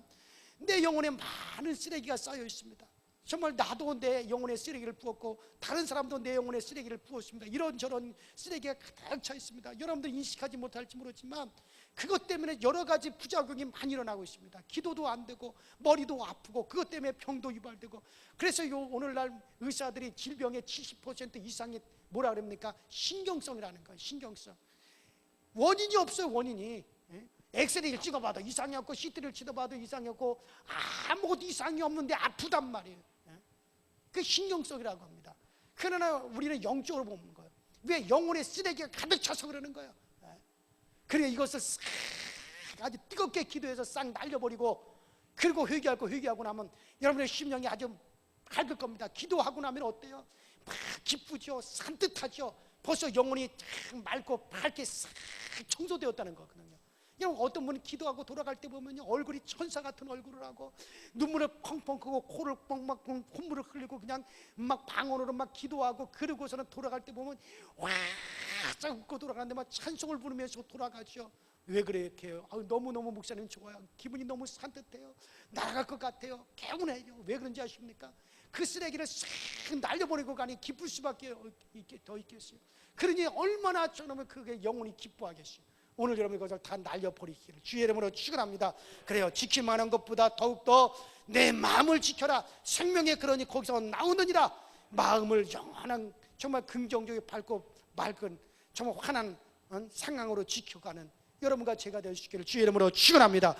내 영혼에 많은 쓰레기가 쌓여 있습니다. 정말 나도 내 영혼에 쓰레기를 부었고 다른 사람도 내 영혼에 쓰레기를 부었습니다. 이런저런 쓰레기가 가득 차 있습니다. 여러분들 인식하지 못할지 모르지만 그것 때문에 여러 가지 부작용이 많이 일어나고 있습니다. 기도도 안 되고 머리도 아프고 그것 때문에 병도 유발되고. 그래서 오늘날 의사들이 질병의 70% 이상이 뭐라 그럽니까? 신경성이라는 거예요. 신경성. 원인이 없어요. 원인이. 엑스레이를 찍어봐도 이상이 없고 CT를 찍어봐도 이상이 없고 아무것도 이상이 없는데 아프단 말이에요. 그 신경성이라고 합니다. 그러나 우리는 영적으로 보는 거예요. 왜? 영혼의 쓰레기가 가득 차서 그러는 거예요. 그래 이것을 아주 뜨겁게 기도해서 싹 날려버리고 그리고 회개하고 나면 여러분의 심령이 아주 밝을 겁니다. 기도하고 나면 어때요? 막 기쁘죠. 산뜻하죠. 벌써 영혼이 맑고 밝게 싹 청소되었다는 거거든요. 여러분, 어떤 분은 기도하고 돌아갈 때 보면 얼굴이 천사 같은 얼굴을 하고 눈물을 펑펑 크고 코를 뻥막 콧물을 흘리고 그냥 막 방언으로 막 기도하고 그러고서는 돌아갈 때 보면 와싹 웃고 돌아가는데 막 찬송을 부르면서 돌아가죠. 왜 그렇게 해요? 너무너무 목사님 좋아요. 기분이 너무 산뜻해요. 날아갈 것 같아요. 개운해요. 왜 그런지 아십니까? 그 쓰레기를 싹 날려버리고 가니 기쁠 수밖에 더 있겠어요. 그러니 얼마나 저놈의 그게 영혼이 기뻐하겠어요. 오늘 여러분 그것을 다 날려버리기를 주의 이름으로 축원합니다. 그래요. 지킬만한 것보다 더욱더 내 마음을 지켜라. 생명의 근원이 거기서 나오느니라. 마음을 영원한 정말 긍정적이고 밝고 맑은 정말 환한 상황으로 지켜가는 여러분과 제가 될 수 있기를 주의 이름으로 축원합니다.